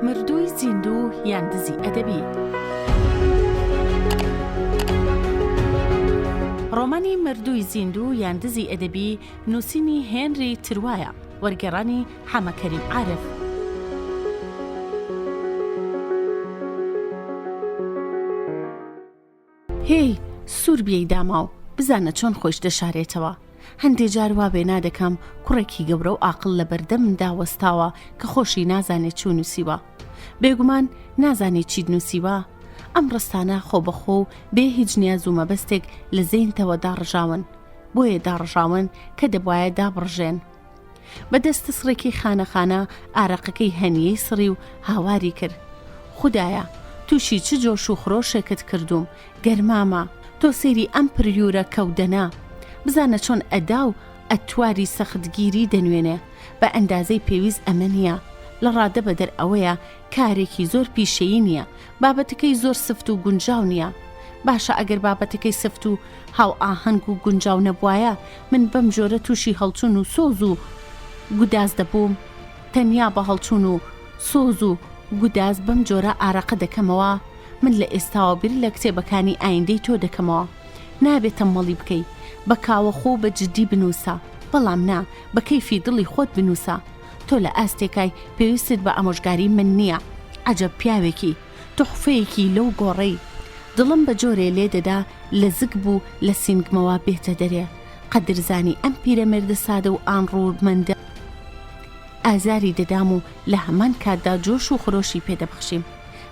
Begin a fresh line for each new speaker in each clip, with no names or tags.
مردووی زیندوو یان دزی ئەدەبی. ڕۆمانی مردووی زیندوو یان دزی ئەدەبی نووسینی هێنری تروایە، وەرگێڕانی حەمەکەریم عارف. هێی سوور بیەی داماو، بزانە چۆن خۆش دەشارێتەوە. هەندێک جار وا بێنا دەکەم کوڕێکی گەورە و عاقڵ لە بەردەمدا وەستاوە کە خۆشی نازانێت چوو نووسیوە. بێگومان نازانێت چیت نووسیوە. ئەم ڕستانە خۆ بەخۆ و بێ هیچ نیاز و مەبەستێک لە زەینتەوە داڕژاون، بۆیە داڕژاون کە دەبوایە دابڕژێن. بەدەستە سڕێکی خانەخانە ئارەقەکەی هەنیەی سڕی و هاواری کرد. خودایە تووشی چ جۆش و خڕۆشێکت کردوم، گەرمامە تۆ سەیری ئەم پریورە کەودەنا، بزانە چۆن ئەدا و ئەتواری سەختگیری دەنوێنێ، بە ئەندازەی پێویست ئەمە نییە. لە ڕادە بەدەر ئەوەیە کارێکی زۆر پیشەیی نییە، بابەتەکەی زۆر سفت و گونجاو نییە. باشە ئەگەر بابەتەکەی سفت و هاو ئاهەنگ و گونجاو نەبوایە، من بەم جۆرە تووشی هەڵچوون و سۆز و گوداز دەبووم. تەنیا بە هەڵچوون و سۆز و گوداز بەم جۆرە ئارەقە دەکەمەوە. من لە ئێستاوە بیر لە کتێبەکانی ئایندەی تۆ دەکەمەوە. نابێتە مەڵی بکەی، بە کاوەخۆ بە جددی بنووسە، بەڵام نا بە کەیفی دڵی خۆت بنووسە. تۆ لە ئاستێکای پێویستت بە ئامۆژگاری من نییە. عەجەب پیاوێکی تحفەیەکی لەو گۆڕەی. دڵم بە جۆرێ لێ دەدا لە زگ بوو لە سینگمەوە بێتە دەرێ. قەدرزانی ئەم پیرەمێردە سادە و ئاڕوودمەندە ئازاری دەدام و لە هەمان کاتدا جۆش و خۆشی پێدەبخشیم.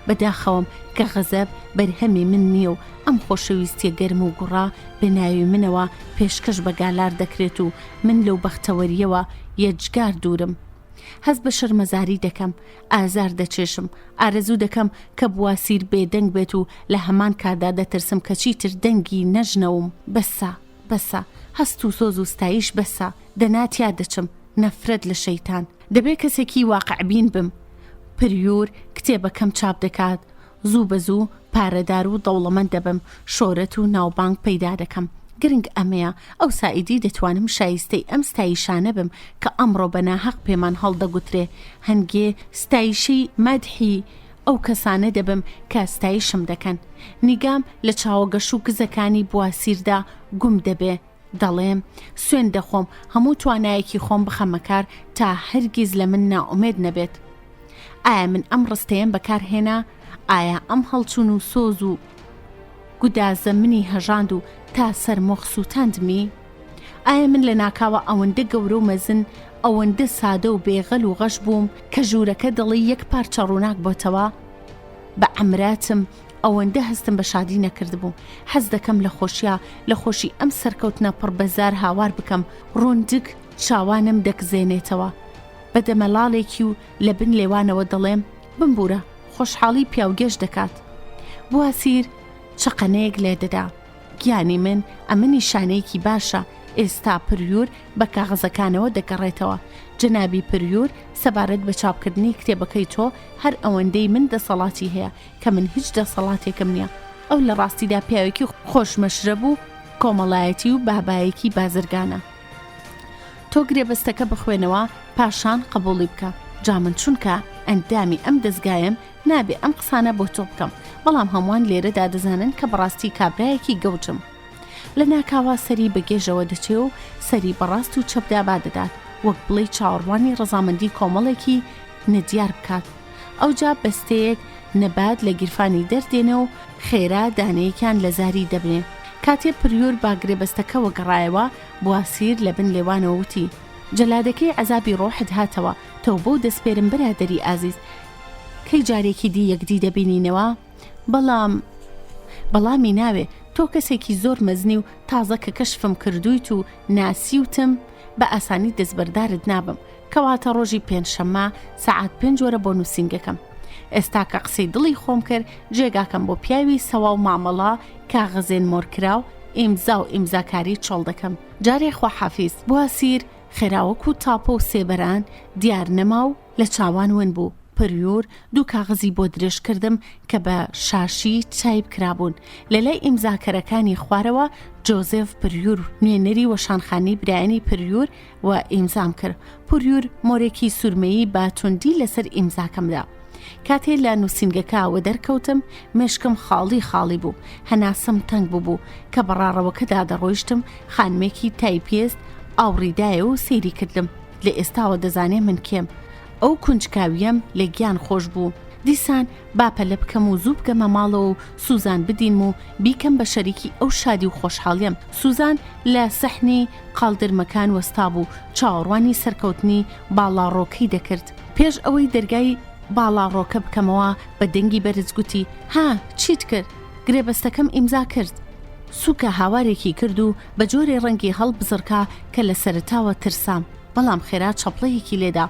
بەداخەوم کە غەزەب بەرهەمی من نییە و ئەم خۆشەویستیە گەرم و گوڕا بە ناوی منەوە پێشکەش بە گالار دەکرێت و من لەو بەختەوەریەوە یەجگار دوورم. هەست بە شەرمەزاری دەکەم، ئازار دەچێشم، ئارەزوو دەکەم کە بواسیر بێدەنگ بێت و لە هەمان کاتدا دەترسم کە چیتر دەنگی نەژنەوم. بەسە هەست و سۆز و ستایش بەسە، دەناتیا دەچم. نەفرەت لە شەیتان. دەبێت کەسێکی واقعبین بم. پریور کتێبەکەم چاپ دەکات، زوو بە زوو پارەدار و دەوڵەمەند دەبم، شۆرەت و ناوبانگ پەیدا دەکەم. گرنگ ئەمەیە ئەو سائیدی دەتوانم شایستەی ئەم ستایشانە بم کە ئەمڕۆ بەناحەق پێمان هەڵدەگوترێ. هەنگێ ستایشی مەدحی ئەو کەسانە دەبم کە ستایشم دەکەن. نیگام لە چاوەگەش و گزەکانی بواسیردا گوم دەبێ. دەڵێم سوێن دەخۆم هەموو توانایەکی خۆم بخەمەکار تا هەرگیز لە من ناومێد نەبێت. ئایا من ئەم ڕستەیەم بەکارهێنا؟ ئایا ئەم هەڵچوون و سۆز و گودازە منی هەژاند و تا سەرمۆخ سووتاندمی؟ ئایا من لە ناکاوە ئەوەندە گەورە و مەزن، ئەوەندە سادە و بێغەل و غەش بووم کە ژوورەکە دڵی یەک پارچە ڕووناک بۆتەوە؟ بە ئەمراتم ئەوەندە هەستم بە شادی نەکردبوو. حەز دەکەم لە خۆشی ئەم سەرکەوتنە پڕ بەزار هاوار بکەم. ڕوندک چاوانم دەکزێنێتەوە بە دەمەڵاڵێکی و لە بن لێوانەوە دەڵێم بمبورە، خۆشحاڵی پیاوگەش دەکات. بواسیر چقەنەیەک لێ دەدا. گیانی من ئەمە نیشانەیەکی باشە. ئێستا پریور بە کاغەزەکانەوە دەگەڕێتەوە. جەنابی پریور سەبارەت بە چاپکردنی کتێبەکەی تۆ هەر ئەوەندەی من دەسەڵاتی هەیە کە من هیچ دەسەڵاتێکم نییە. ئەو لە ڕاستیدا پیاوێکی خۆشمەشرەب و کۆمەڵایەتی و بابایەکی بازرگانە. تۆ گرێبەستەکە بخوێنەوە پاشان قبوڵی بکە. جا من چونکە ئەندامی ئەم دەستگایم نابێ ئەم قسانە بۆ تۆ بکەم، بەڵام هەمووان لێرەدا دەزانن کە بەڕاستی کابرایەکی گەوجم. لە ناکاوا سەری بەگێژەوە دەچێ و سەری بەڕاست و چەپدا بادەدات، وەک بڵێ چاوەڕوانی ڕەزامەندی کۆمەڵێکی نەدیار بکات. ئەوجا بەستەیەک نەبات لە گیرفانی دەردێنە و خێرا دانەیەکیان لە زاری دەبنێ. کاتێ پریور باگرێبەستەکەوە گەڕایەوە، بواسیر لە بن لێوانەوە وتی جەلادەکەی عەزابی ڕۆحت هاتەوە، تۆ بۆ دەسپێرم برادەری ئازیز. کەی جارێکی دی یەکدی دەبینینەوە؟ بەڵامی ناوێ. تۆ کەسێکی زۆر مەزنی و تازە کە کەشفم کردویت و ناسیوتم بە ئاسانی دەستبەردارت نابم. کەواتە ڕۆژی پێنجشەممە سەعات 5 بۆ نووسینگەکەم. ئێستا کە قسەی دڵی خۆم کرد، جێگاکەم بۆ پیاوی سەوا و مامەڵا کاغەزێن مۆرکراو ئیمزا و ئیمزاکاری چۆڵ دەکەم. جارێ خواحافیز. بواسیر خێراوەک و تاپە و سێبەران دیار نەما و لە چاوان ون بوو. پریور دوو کاغزی بۆ درێژ کردم کە بە شاشی چایب کرابوون. لە لای ئیمزاکەرەکانی خوارەوە جۆزێف پریور نوێنەری وەشانخانەی برایانی پریور و ئیمزام کرد. پریور مۆرێکی سورمەیی با توندی لەسەر ئیمزاکەمدا. کاتێ لە نووسینگەکەوە دەرکەوتم مێشکم خاڵی بوو، هەناسم تەنگ بوو کە بەڕاڕەوەکەدا دەڕۆیشتم خانمێکی تایپێست ئاوڕیدایە و سەیری کردم. لە ئێستاوە دەزانێ من کێم، ئەو کونجکاویم لە گیان خۆش بوو. دیسان باپەلە بکەم و زوو بگەمە ماڵەوە و سوزان بدین و بیکەم بە شەریکی ئەو شادی و خۆشحاڵیم. سوزان لە سەحنی قاڵدرمەکان وەستا بوو، چاوەڕوانی سەرکەوتنی باڵاڕۆکەی دەکرد. پێش ئەوەی دەرگای باڵاڕۆکە بکەمەوە بە دەنگی بەرز گوتی: ها چیت کرد؟ گرێبەستەکەم ئیمزا کرد. سووکە هاوارێکی کرد و بە جۆرێ ڕەنگی هەڵ بزڕکا کە لە سەرتاوە ترسام، بەڵام خێرا چەپڵەیەکی لێدا.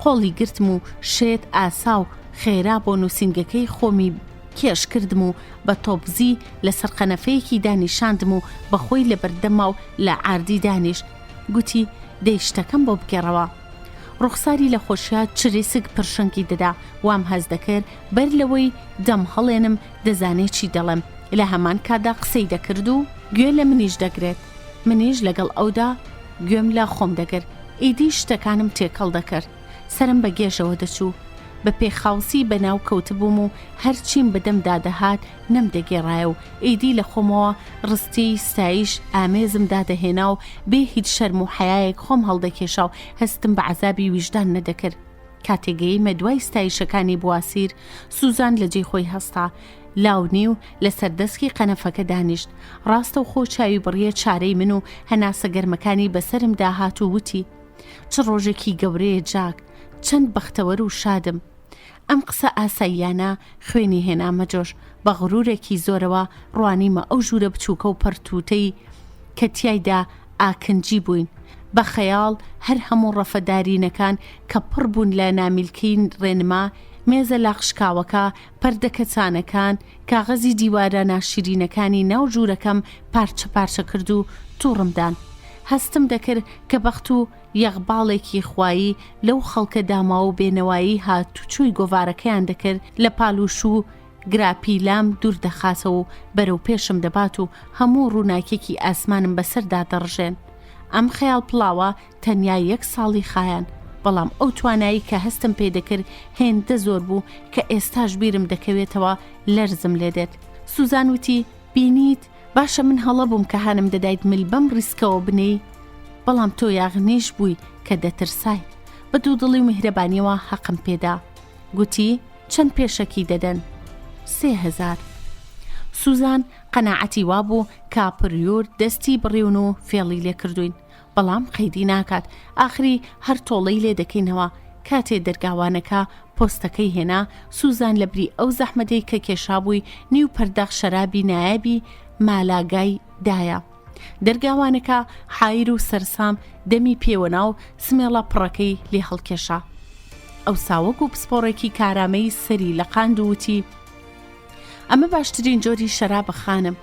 قۆڵی گرتم و شێت ئاسا و خێرا بۆ نووسینگەکەی خۆمی کێش کردم و بە تۆپزی لەسەر قەنەفەیەکی دانیشاندم و بەخۆی لە بەردەما و لە ئاردی دانیشت. گوتی: دەی شتەکەم بۆ بگێڕەوە. ڕوخساری لە خۆشیات چرێسک پرشنگی دەدا، وام هەز دەکرد بەر لەوەی دەم هەڵێنم دەزانێت چی دەڵێم. لە هەمان کادا قسەی دەکرد و گوێ لە منیش دەگرێت، منیش لەگەڵ ئەودا گوێم لە خۆم دەگرت. ئیدی شتەکانم تێکەڵ دەکرد، سرم بە گێژەوە دەچوو، بە پێخاوسی بەناو کەوتبووم و هەرچیم بەدەمدا دەهات نەمدەگێڕایە و ئیدی لە خۆمەوە ڕستی ستایش ئامێزم دادەهێنا و بێ هیچ شەرم و حەیایەک خۆم هەڵدەکێشا و هەستم بە عەزابی ویژدان نەدەکرد. کاتێگەیمە دوای ستایشەکانی بواسیر، سوزان لە جێی خۆی هەستا، لاونی و لە سەردەسکی قەنەفەکە دانیشت. ڕاستە و خۆ چاوی بڕیە چارەی من و هەناسە گەرمەکانی بەسرم داهات و وتی: چ ڕۆژێکی گەورەیە جاک، چەند بەختەوەر و شادم. ئەم قسە ئاساییانە خوێنی هێنامە جۆش، بە غرورێکی زۆرەوە ڕوانیمە ئەو ژوورە بچووکە و پەرتوتەی کە تیایدا ئاکنجی بووین. بە خەیاڵ هەر هەموو ڕەفەدارینەکان کە پڕ بوون لە نامیلکەی ڕێنما، مێزە لاخشکاوەکە، پەردەکەچانەکان، کاغەزی دیوارە ناشرینەکانی ناو ژوورەکەم پارچە پارچە کرد و تووڕمدان. هەستم دەکرد کە بەخت و یەغباڵێکی خوایی لەو خەڵکە داما و بێنەوایی هاتوچووی گۆڤارەکەیان دەکرد لە پالوش و گراپیلام دوور دەخاتەوە و بەرەو پێشم دەبات و هەموو ڕووناکێکی ئاسمانم بەسەردا دەڕژێن. ئەم خەیاڵ پڵاوە تەنیا 1 ساڵی خایان، بەڵام ئەو توانایی کە هەستم پێ دەکرد هێندە زۆر بوو کە ئێستاش بیرم دەکەوێتەوە لەرزم لێدێت. سوزان وتی: بینیت باشە من هەڵە بووم کە هانم دەدایت مل بەم ڕیسکەوە بنەی، بەڵام تۆ یاغنیش بووی کە دەترسای. بە دوودڵی و میهرەبانیەوە حەقم پێدا. گوتی: چەند پێشەکی دەدەن؟ 3000. سوزان قەناعەتی وابوو کاپریور دەستی بڕیون و فێڵی لێ کردوین، بەڵام قەیدی ناکات. ئاخری هەر تۆڵەی لێ دەکەینەوە. کاتێ دەرگاوانەکە پۆستەکەی هێنا، سوزان لە بری ئەو زەحمەتەی کە کێشابووی نیو پەرداخ شەرابی نایابی مالاگای دایە. دەرگاوانەکە حایر و سەرسام دەمی پێوەنا و سمێڵە پڕەکەی لێ هەڵکێشا. ئەو ساوەک و پسپۆڕێکی کارامەی سەری لە قاند وتی: ئەمە باشترین جۆری شەرابە خانم.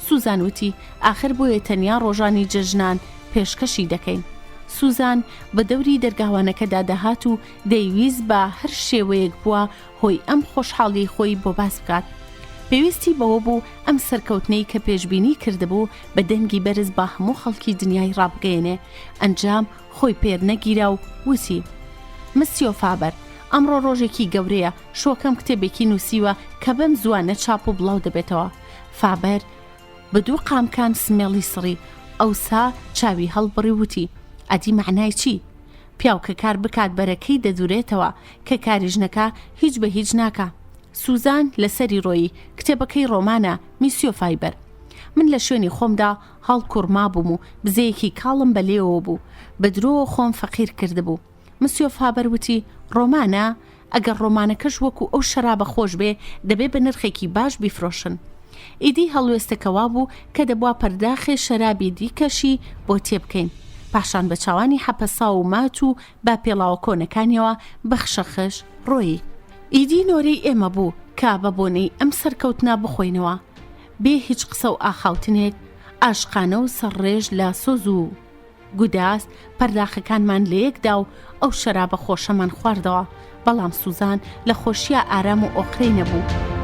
سوزان وتی: ئاخر بۆیە تەنیا ڕۆژانی جەژنان پێشکەشی دەکەین. سوزان بە دەوری دەرگاوانەکەدا دەهات و دەیویست بە هەر شێوەیەک بووە هۆی ئەم خۆشحاڵی خۆی بۆ باس بکات. پێویستی بەوە بوو ئەم سەرکەوتنەی کە پێشبینی کردبوو بە دەنگی بەرز بە هەموو خەڵکی دنیای ڕابگەێنێ. ئەنجام خۆی پێر نەگیرا و وتی: مسیۆ فابەر، ئەمڕۆ ڕۆژێکی گەورەیە، شۆکەم کتێبێکی نووسیوە کە بەم زوانە چاپ و بڵاو دەبێتەوە. فابەر بە دوو قامکان سمێڵی سڕی، ئەوسا چاوی هەڵبڕی وتی: ئەدی معنای چی؟ پیاو کە کار بکات بەرەکەی دەدورێتەوە، کە کاریژنەکە هیچ بە هیچ ناکە. سوزان لەسەری ڕۆیی: کتێبەکەی ڕۆمانە میسیۆ فایبەر. من لە شوێنی خۆمدا هەڵکوڕما بووم و بزەیەکی کاڵم بەلێەوە بوو، بە درۆ خۆم فەقیر کردبوو. مسیۆ فابەر وتی: ڕۆمانە؟ ئەگەر ڕۆمانەکەش وەکو ئەو شەرابە خۆش بێ دەبێ بە نرخێکی باش بیفرۆشن. ئیدی هەڵوێستەکەوا بوو کە دەبوا پەرداخێ شەرابی دیکەشی بۆ تێبکەین، پاشان بە چاوانی حەپەسا و مات و با پێڵاوە کۆنەکانیەوە بەخشەخش ڕۆیی. ئیدی نۆرەی ئێمە بوو کا بە بۆنەی ئەم سەرکەوتنا بخۆینەوە بێ هیچ قسە و ئاخاوتنێک، ئاشقانە و سەرڕێژ لە سۆز و گوداس پەرداخەکانمان لە یەکدا و ئەو شەرابە خۆشەمان خواردەوە. بەڵام سوزان لە خۆشیە ئارام و ئۆقرەی نەبوو.